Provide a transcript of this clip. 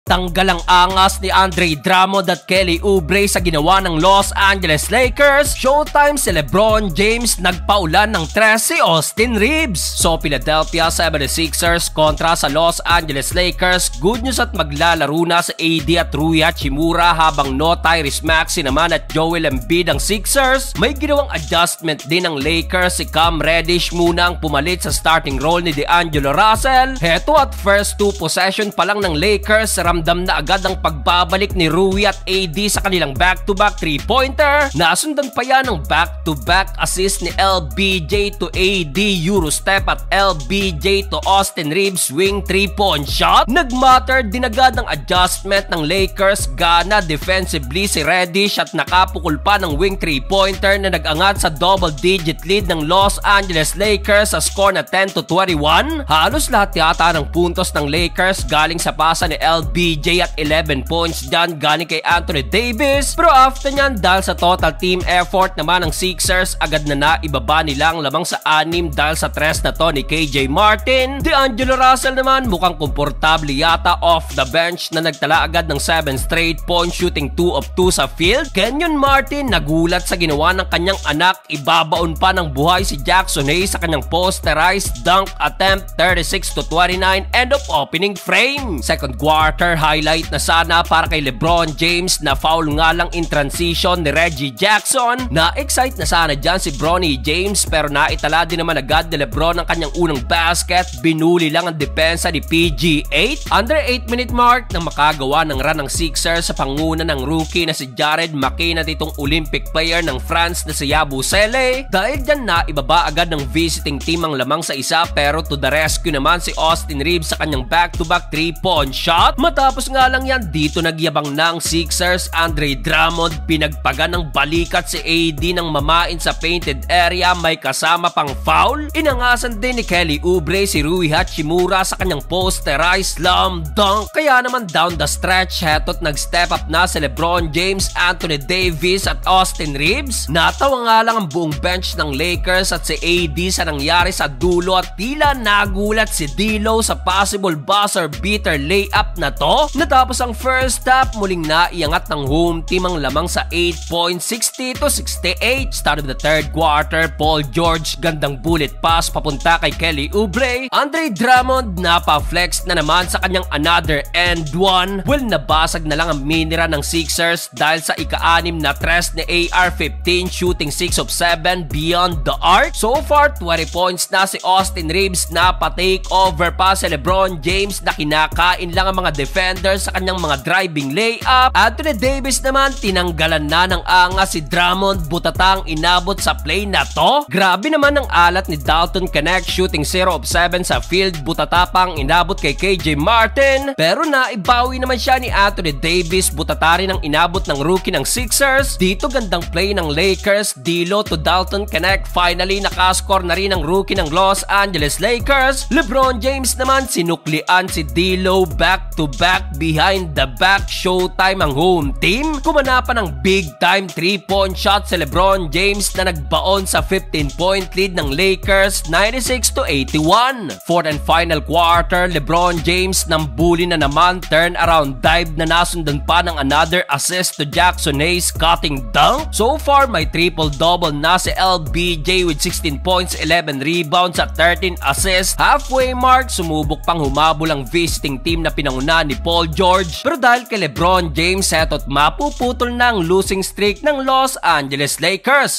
Tanggal ang angas ni Andre Drummond at Kelly Oubre sa ginawa ng Los Angeles Lakers. Showtime si LeBron James, nagpaulan ng 13 si Austin Reeves. So Philadelphia 76ers kontra sa Los Angeles Lakers. Good news at maglalaro na sa AD at Rui Hachimura, habang no Tyrese Maxey naman at Joel Embiid ang Sixers. May ginawang adjustment din ng Lakers. Si Cam Reddish muna ang pumalit sa starting role ni D'Angelo Russell. Heto at first 2 possession pa lang ng Lakers, ramdam na agad ang pagbabalik ni Rui at AD sa kanilang back-to-back 3-pointer. Nasundan pa yan ng back-to-back assist ni LBJ to AD Eurostep at LBJ to Austin Reeves wing 3-point shot. Nagmatter din agad ang adjustment ng Lakers. Gana defensively si Reddish at nakapukul pa ng wing 3-pointer na nag-angat sa double-digit lead ng Los Angeles Lakers sa score na 10-21. Halos lahat yata ng puntos ng Lakers galing sa pasa ni LBJ at 11 points dyan galing kay Anthony Davis. Pero after nyan, dahil sa total team effort naman ng Sixers, agad na naibaba nilang lamang sa 6 dahil sa tres na to ni KJ Martin. D'Angelo Russell naman mukhang komportable yata off the bench na nagtala agad ng 7 straight points, shooting 2 of 2 sa field. Kenyon Martin nagulat sa ginawa ng kanyang anak. Ibabaon pa ng buhay si Jackson Hayes sa kanyang posterized dunk attempt, 36-29, end of opening frame. Second quarter highlight na sana para kay LeBron James na foul nga lang in transition ni Reggie Jackson. Na-excite na sana dyan si Bronny James pero naitala din naman agad ni LeBron ang kanyang unang basket. Binuli lang ang depensa ni PG8. Under 8-minute mark nang makagawa ng run ng Sixers sa panguna ng rookie na si Jared McCain at itong Olympic player ng France na si Yabusele. Dahil dyan na ibaba agad ng visiting team ang lamang sa isa, pero to the rescue naman si Austin Reeves sa kanyang back-to-back 3-point shot. Matapos nga lang yan, dito nagyabang ng Sixers. Andre Drummond pinagpagan ng balikat si AD ng mamain sa painted area, may kasama pang foul. Inangasan din ni Kelly Oubre si Rui Hachimura sa kanyang posterized slam dunk. Kaya naman down the stretch, heto't nag-step up na si LeBron James, Anthony Davis at Austin Reeves. Natawa nga lang ang buong bench ng Lakers at si AD sa nangyari sa dulo at tila nagulat si D'Lo sa possible buzzer beater layup na to. Natapos ang first half, muling naiangat ng home team ang lamang sa 8 points, 60-68. Start of the third quarter, Paul George gandang bullet pass papunta kay Kelly Oubre. Andre Drummond napa-flex na naman sa kanyang another and one. Well, nabasag na lang ang minira ng Sixers dahil sa ika-6 na tres ni AR-15, shooting 6 of 7 beyond the arc. So far, 20 points na si Austin Reeves. Napa-take over pa si LeBron James na kinakain lang ang mga defenders sa kanyang mga driving layup. Anthony Davis naman tinanggalan na ng angas si Drummond, butatang inabot sa play na to. Grabe naman ang alat ni Dalton Connect, shooting 0 of 7 sa field, butatapang inabot kay KJ Martin. Pero naibawi naman siya ni Anthony Davis, butata rin ang inabot ng rookie ng Sixers. Dito gandang play ng Lakers, D'Lo to Dalton Connect. Finally nakascore na rin ang rookie ng Los Angeles Lakers. LeBron James naman sinuklian si D'Lo back to back behind the back. Showtime ang home team. Kumana pa ng big time 3-point shot si LeBron James na nagbaon sa 15-point lead ng Lakers, 96-81. Fourth and final quarter, LeBron James nambuli na naman, turn around dive na nasundan pa ng another assist to Jackson Hayes cutting dunk. So far may triple-double na si LBJ with 16 points, 11 rebounds at 13 assists. Halfway mark, sumubok pang humabol ang visiting team na pinanguna ni Paul George. Pero dahil kay LeBron James, heto't mapuputol na ang losing streak ng Los Angeles Lakers.